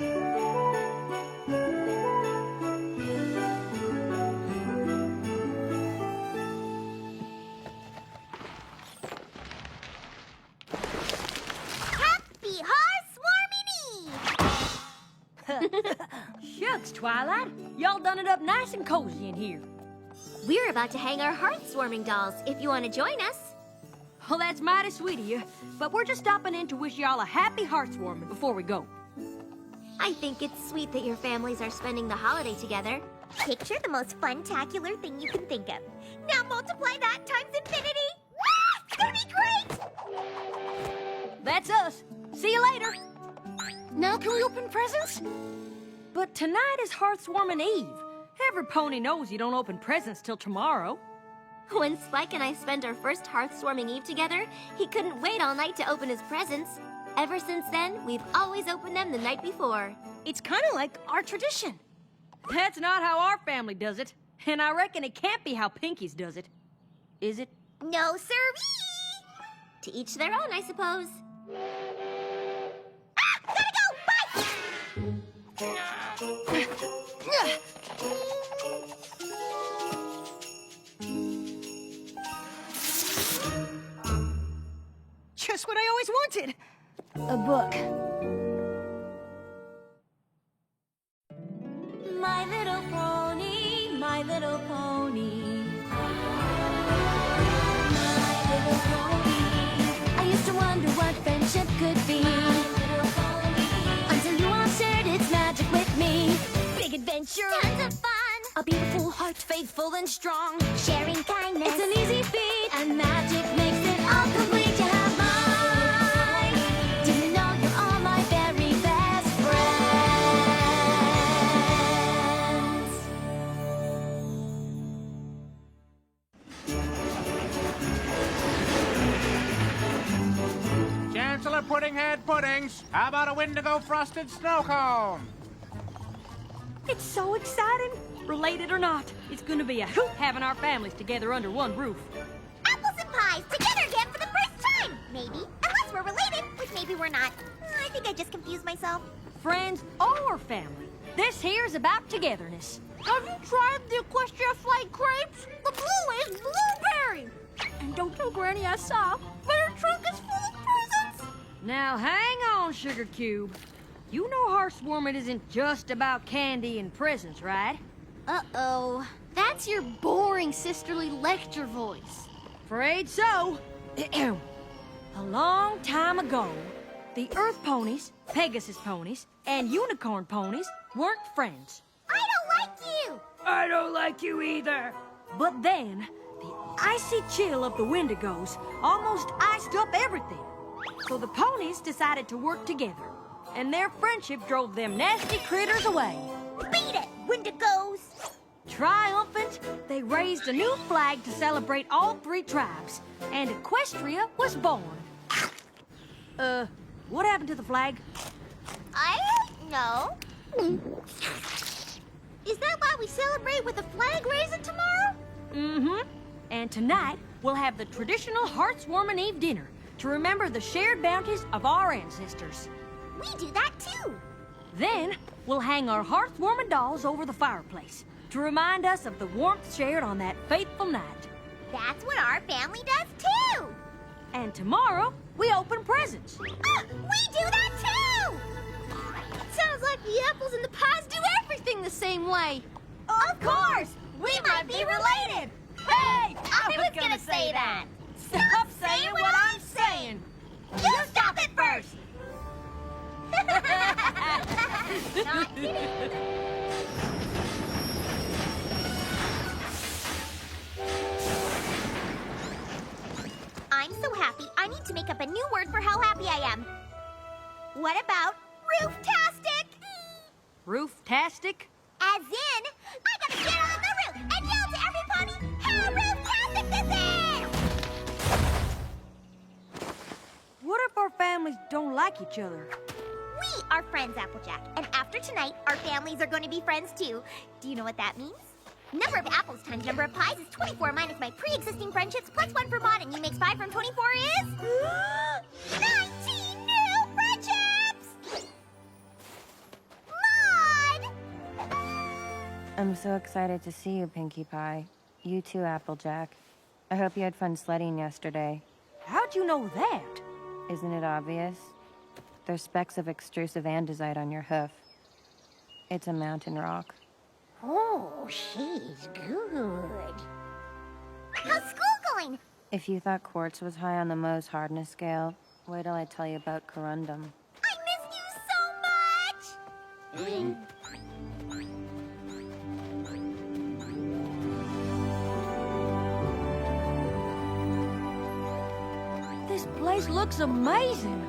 Happy Hearthswarming Eve! Shucks, Twilight. Y'all done it up nice and cozy in here. We're about to hang our Hearthswarming dolls, if you want to join us. Well, that's mighty sweet of you, but we're just stopping in to wish y'all a happy Hearthswarming before we go. I think it's sweet that your families are spending the holiday together. Picture the most fun-tacular thing you can think of. Now multiply that times infinity. Ah, it's gonna be great! That's us. See you later. Now can we open presents? But tonight is Hearthswarming Eve. Every pony knows you don't open presents till tomorrow. When Spike and I spent our first Hearthswarming Eve together, he couldn't wait all night to open his presents. Ever since then, we've always opened them the night before. It's kind of like our tradition. That's not how our family does it. And I reckon it can't be how Pinky's does it. Is it? No, sirree! To each their own, I suppose. Ah! Gotta go! Bye! Just what I always wanted. A book. My little pony, my little pony. My little pony. I used to wonder what friendship could be. Until you all shared its magic with me. Big adventure, tons of fun. A beautiful heart, faithful and strong. Sharing kindness, it's an easy feat. And magic makes it all complete. You have mine. Do you know you're all my very best friends? Chancellor Puddinghead Puddings, how about a Wendigo frosted snow cone? It's so exciting. Related or not, it's gonna be a hoot having our families together under one roof. Apples and pies together again for the first time! Maybe. Unless we're related, which maybe we're not. I think I just confused myself. Friends or family. This here's about togetherness. Have you tried the Equestria Flight crepes? The blue is blueberry. And don't tell Granny I saw. Their trunk is full of presents. Now hang on, Sugar Cube. You know Hearthswarming isn't just about candy and presents, right? Uh-oh. That's your boring sisterly lecture voice. Afraid so. A long time ago, the Earth ponies, Pegasus ponies, and Unicorn ponies weren't friends. I don't like you! I don't like you either. But then, the icy chill of the Wendigos almost iced up everything. So the ponies decided to work together, and their friendship drove them nasty critters away. Beat it, Wendigos! Triumphant, they raised a new flag to celebrate all three tribes, and Equestria was born. What happened to the flag? I don't know. Is that why we celebrate with a flag raising tomorrow? Mm-hmm. And tonight, we'll have the traditional Hearthswarming Eve dinner to remember the shared bounties of our ancestors. We do that too. Then, we'll hang our Hearthswarming dolls over the fireplace to remind us of the warmth shared on that fateful night. That's what our family does too. And tomorrow, we open presents. We do that too! Sounds like the apples and the pies do everything the same way. Of course! We might be related! Hey! I was gonna say that! Stop saying what I'm saying! You stop it first! Not kidding. I'm so happy, I need to make up a new word for how happy I am. What about rooftastic? Rooftastic? As in, I gotta get on the roof and yell to every pony how rooftastic this is! What if our families don't like each other? We are friends, Applejack, and after tonight, our families are going to be friends too. Do you know what that means? Number of apples times number of pies is 24 minus my pre-existing friendships plus 1 for Maud, and you makes 5 from 24 is... 19 new friendships! I'm so excited to see you, Pinkie Pie. You too, Applejack. I hope you had fun sledding yesterday. How'd you know that? Isn't it obvious? There's specks of extrusive andesite on your hoof. It's a mountain rock. Oh, she's good. How's school going? If you thought quartz was high on the Mohs hardness scale, wait till I tell you about corundum. I miss you so much! This place looks amazing.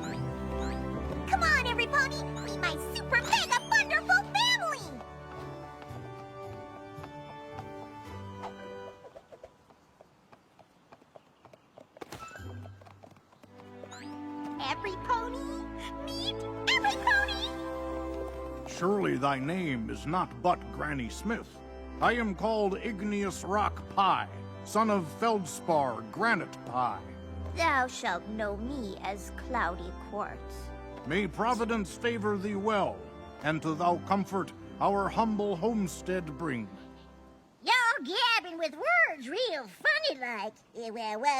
Come on, every pony! Be my super mega wonderful family! Every pony! Meet every pony! Surely thy name is not but Granny Smith. I am called Igneous Rock Pie, son of Feldspar Granite Pie. Thou shalt know me as Cloudy Quartz. May Providence favor thee well, and to thou comfort our humble homestead bring. Y'all gabbing with words real funny like.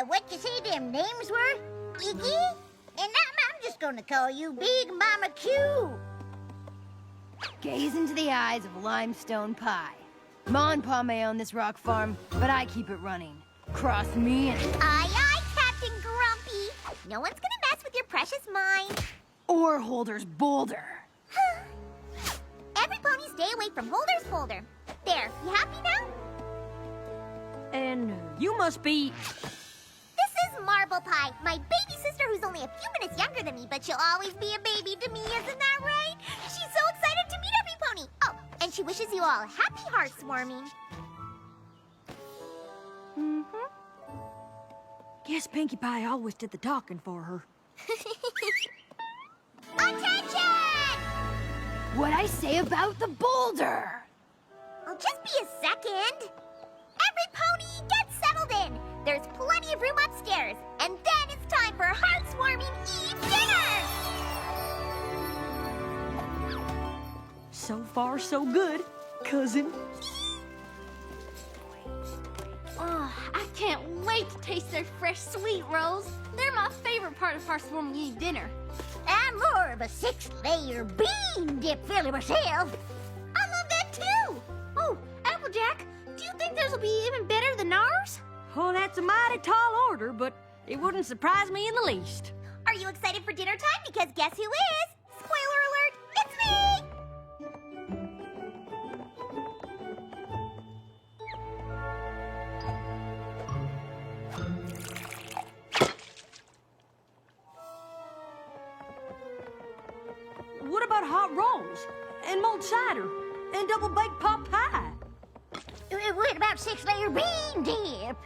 What you say them names were? Iggy? And I'm just gonna call you Big Mama Q. Gaze into the eyes of Limestone Pie. Ma and Pa may own this rock farm, but I keep it running. Cross me and... Aye, aye, Captain Grumpy. No one's gonna mess with your precious mind. Or Holder's Boulder. Every pony stay away from Holder's Boulder. There, you happy now? And you must be... This is Marble Pie, my baby sister who's only a few minutes younger than me, but she'll always be a baby to me, isn't that right? She's so excited to meet every pony. Oh, and she wishes you all happy heartswarming. Guess Pinkie Pie always did the talking for her. Attention! What'd I say about the boulder? Oh, just be a second. Every pony, get settled in. There's plenty of room upstairs. And then it's time for heartswarming Eve dinner! So far, so good, cousin. Oh, I can't wait to taste their fresh sweet rolls. They're my favorite part of Hearthwarming Eve dinner. I'm more of a 6-layer bean dip filler myself. I love that too. Oh, Applejack, do you think theirs will be even better than ours? Oh, that's a mighty tall order, but it wouldn't surprise me in the least. Are you excited for dinner time? Because guess who is? Spoiler alert, it's me! What about hot rolls? And mulled cider? And double-baked pot pie? What about 6-layer bean dip?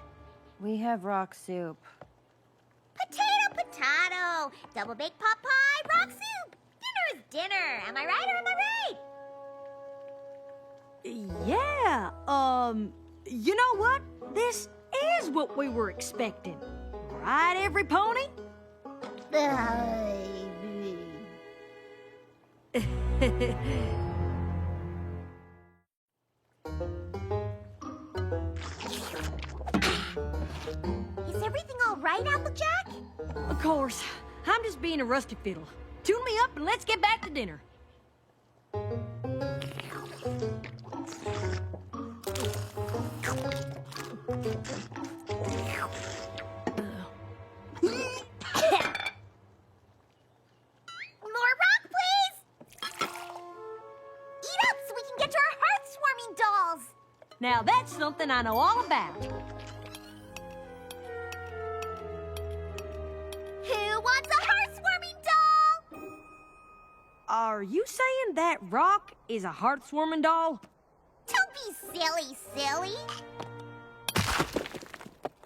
We have rock soup. Potato! Double-baked pot pie, rock soup! Dinner is dinner, am I right or am I right? Yeah, you know what? This is what we were expecting. Right, every pony? Is everything all right, Applejack? Of course. I'm just being a rusty fiddle. Tune me up and let's get back to dinner. More rock, please! Eat up so we can get to our heartswarming dolls! Now that's something I know all about. Who wants a heartswarming doll? Are you saying that rock is a heartswarming doll? Don't be silly, silly.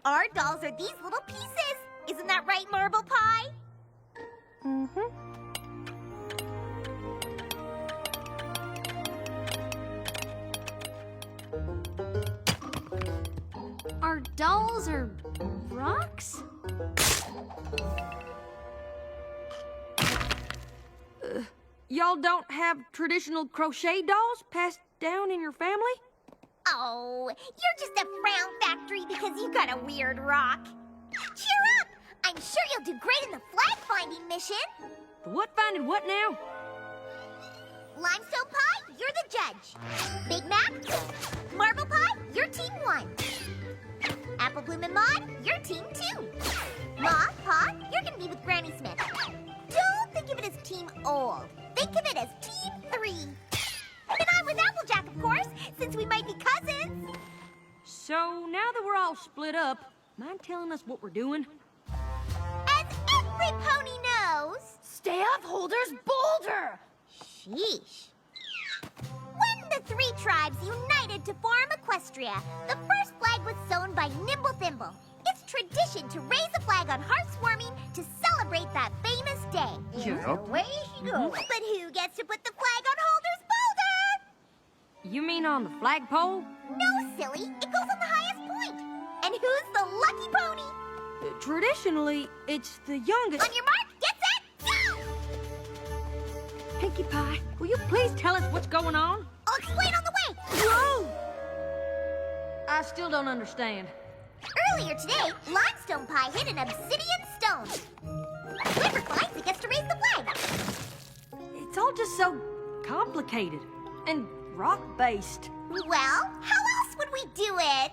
Our dolls are these little pieces. Isn't that right, Marble Pie? Our dolls are rocks? Y'all don't have traditional crochet dolls passed down in your family? Oh, you're just a frown factory because you got a weird rock. Cheer up! I'm sure you'll do great in the flag finding mission. The what finding what now? Limestone Pie, you're the judge. Big Mac, Marble Pie, you're team 1. Apple Bloom and Maud, you're team 2. Ma, Pa, you're gonna be with Granny Smith. Don't think of it as Team Old. Think of it as Team 3. And I'm with Applejack, of course, since we might be cousins. So now that we're all split up, mind telling us what we're doing? As every pony knows. Stay off Holder's boulder! Sheesh. When the 3 tribes united to form Equestria, the first flag was sewn by Nimble Thimble. It's tradition to raise the flag on Heartswarming to celebrate that famous day. Yup. Away she goes. But who gets to put the flag on Holder's boulder? You mean on the flagpole? No, silly. It goes on the highest point. And who's the lucky pony? Traditionally, it's the youngest. On your mark, get set, go! Pinkie Pie, will you please tell us what's going on? I'll explain on the way. Whoa! I still don't understand. Earlier today, Limestone Pie hit an obsidian stone. Whoever finds it gets to raise the flag. It's all just so complicated and rock-based. Well, how else would we do it?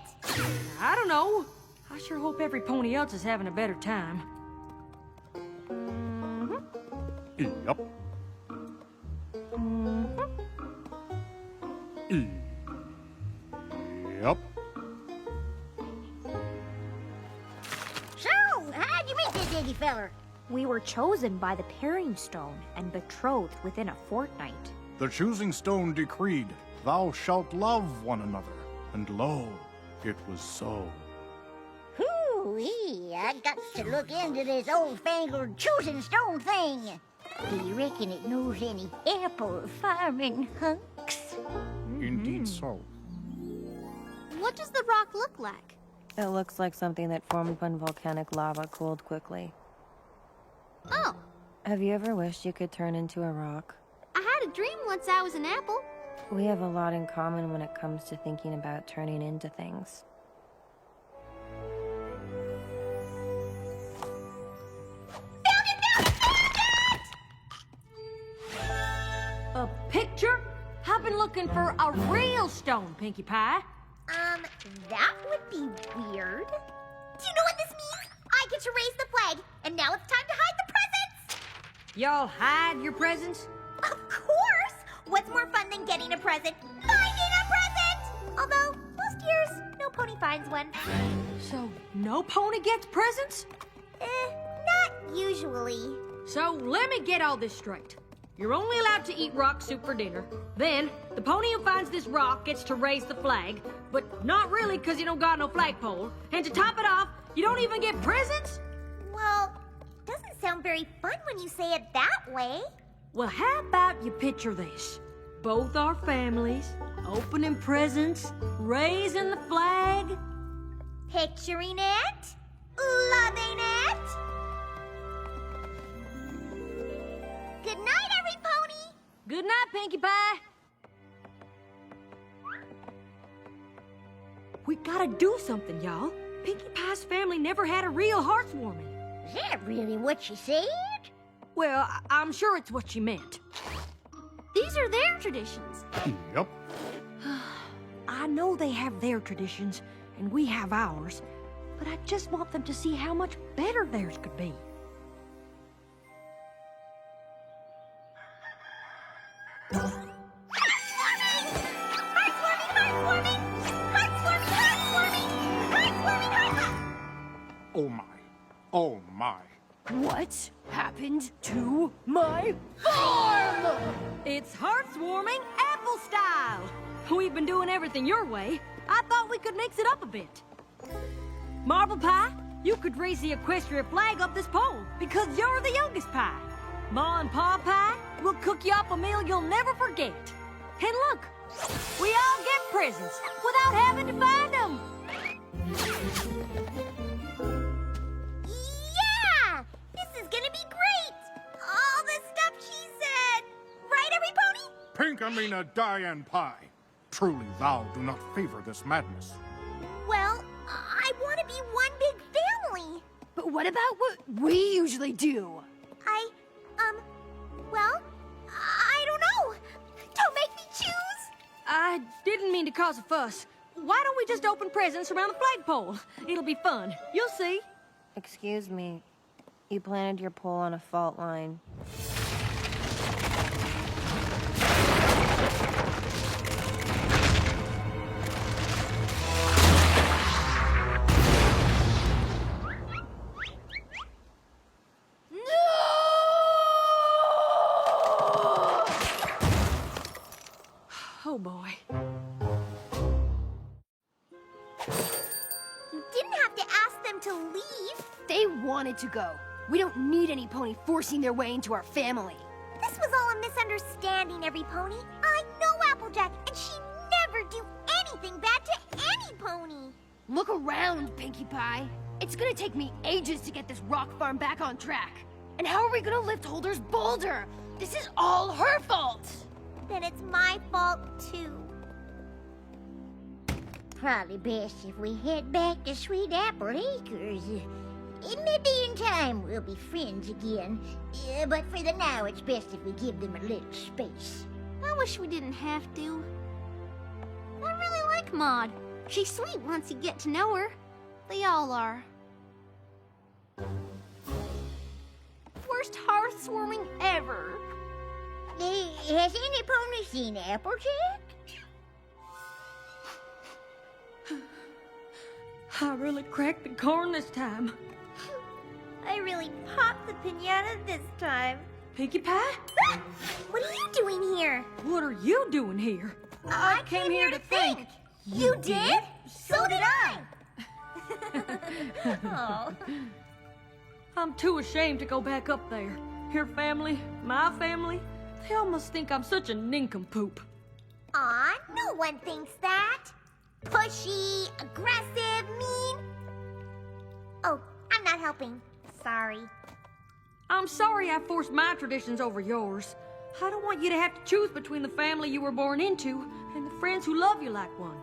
I don't know. I sure hope every pony else is having a better time. Yup. Yup. So, how'd you meet this Iggy feller? We were chosen by the Pairing Stone and betrothed within a fortnight. The choosing stone decreed, "Thou shalt love one another." And lo, it was so. Hoo-wee, I got to look into this old-fangled choosing stone thing. Do you reckon it knows any apple farming hunks? Indeed so. What does the rock look like? It looks like something that formed when volcanic lava cooled quickly. Oh, Have you ever wished you could turn into a rock? I had a dream once I was an apple. We have a lot in common when it comes to thinking about turning into things. A picture? I've been looking for a real stone, Pinkie Pie. That would be weird. Do you know what this means? I get to raise the flag, and now it's time to hide the presents! Y'all hide your presents? Of course! What's more fun than getting a present? Finding a present! Although, most years, no pony finds one. So, no pony gets presents? Not usually. So, let me get all this straight. You're only allowed to eat rock soup for dinner. Then, the pony who finds this rock gets to raise the flag, but not really because you don't got no flagpole. And to top it off, you don't even get presents? Well, doesn't sound very fun when you say it that way. Well, how about you picture this? Both our families, opening presents, raising the flag. Picturing it, loving it. Good night, every pony. Good night, Pinkie Pie. We gotta do something, y'all. Pinkie Pie's family never had a real heartswarming. Is that really what she said? Well, I'm sure it's what she meant. These are their traditions. Yup. I know they have their traditions, and we have ours, but I just want them to see how much better theirs could be. Oh my. Oh my. What happened to my farm? It's heartswarming apple style. We've been doing everything your way. I thought we could mix it up a bit. Marble Pie, you could raise the Equestria flag up this pole because you're the youngest pie. Ma and Pa Pie will cook you up a meal you'll never forget. And look, we all get presents without having to find them. Yeah! This is gonna be great! All the stuff she said! Right, every pony? Pinkamena Diane Pie. Truly thou do not favor this madness. Well, I want to be one big family. But what about what we usually do? Well, I don't know. Don't make me choose. I didn't mean to cause a fuss. Why don't we just open presents around the flagpole? It'll be fun. You'll see. Excuse me. You planted your pole on a fault line. Oh, boy. You didn't have to ask them to leave. They wanted to go. We don't need any pony forcing their way into our family. This was all a misunderstanding, every pony. I know Applejack, and she never do anything bad to any pony. Look around, Pinkie Pie. It's gonna take me ages to get this rock farm back on track. And how are we gonna lift Holder's boulder? This is all her fault. Then it's my fault, too. Probably best if we head back to Sweet Apple Acres. Maybe in time we'll be friends again. But for the now, it's best if we give them a little space. I wish we didn't have to. I really like Maud. She's sweet once you get to know her. They all are. Worst hearth-warming ever. Has any pony seen Applejack? I really cracked the corn this time. I really popped the piñata this time. Pinkie Pie? What are you doing here? What are you doing here? I came here to think. You did? So did I. Oh. I'm too ashamed to go back up there. Your family, my family, they all must think I'm such a nincompoop. Aw, no one thinks that. Pushy, aggressive, mean. Oh, I'm not helping. Sorry. I'm sorry I forced my traditions over yours. I don't want you to have to choose between the family you were born into and the friends who love you like one.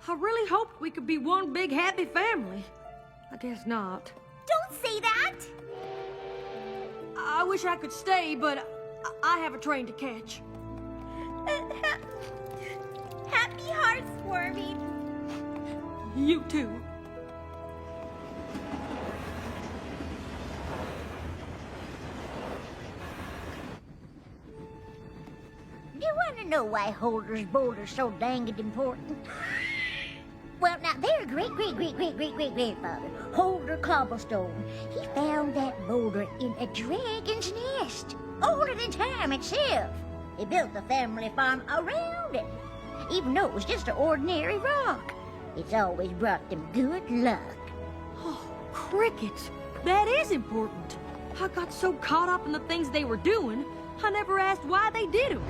I really hoped we could be one big happy family. I guess not. Don't say that. I wish I could stay, but I have a train to catch. Happy hearts warming. You too. Do you want to know why Holder's boulder's so danged important? Well, now, their great-great-great-great-great-great-grandfather, Holder Cobblestone, he found that boulder in a dragon's nest, older than time itself. He built the family farm around it, even though it was just an ordinary rock. It's always brought them good luck. Oh, crickets. That is important. I got so caught up in the things they were doing, I never asked why they did them.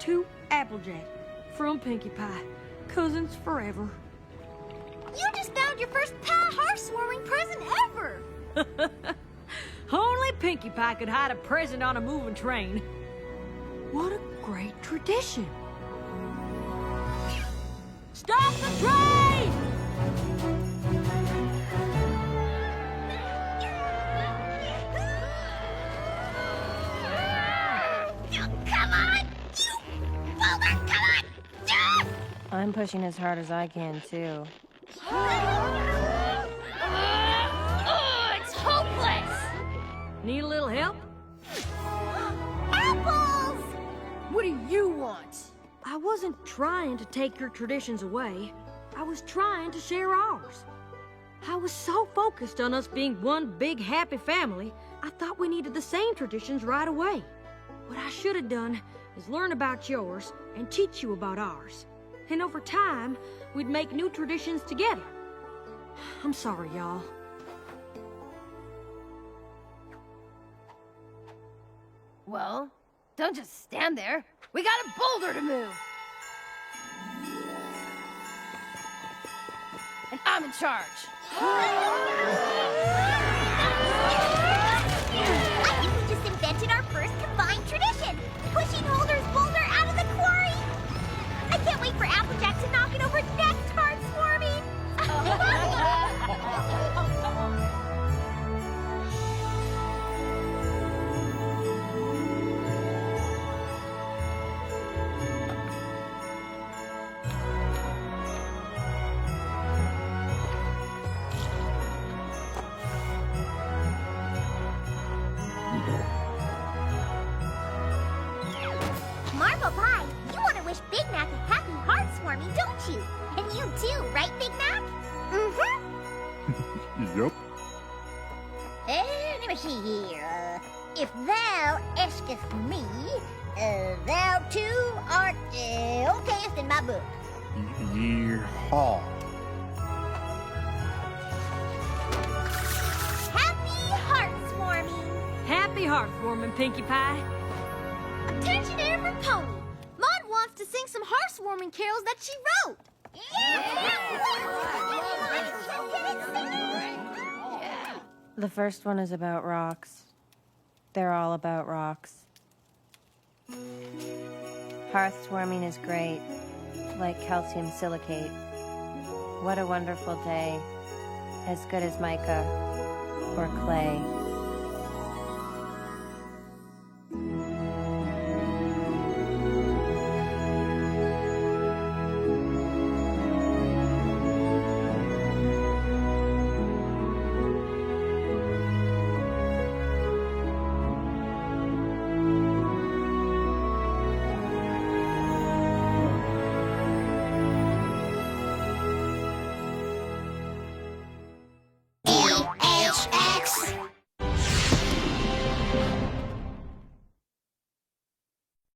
To Applejack from Pinkie Pie. Cousins forever. You just found your first pie hearth-warming present ever. Only Pinkie Pie could hide a present on a moving train. What a great tradition. Stop the train! Come on, you boulder, come on. I'm pushing as hard as I can, too. It's hopeless. Need a little help? Apples! What do you want? I wasn't trying to take your traditions away. I was trying to share ours. I was so focused on us being one big happy family, I thought we needed the same traditions right away. What I should have done is learn about yours and teach you about ours. And over time, we'd make new traditions together. I'm sorry, y'all. Well, don't just stand there. We got a boulder to move. And I'm in charge. I think we just invented our first combined tradition. Push Marble Pie, you want to wish Big Mac a happy heartswarming, don't you? And you too, right, Big Mac? Mm-hmm. Yep. Let me see here. If thou askest me, thou too art okayest in my book. Yeehaw. Happy heartswarming. Happy heartwarming, Pinkie Pie. Attention, every pony! Maud wants to sing some heartwarming carols that she wrote. The first one is about rocks. They're all about rocks. Hearthwarming is great, like calcium silicate. What a wonderful day, as good as mica or clay.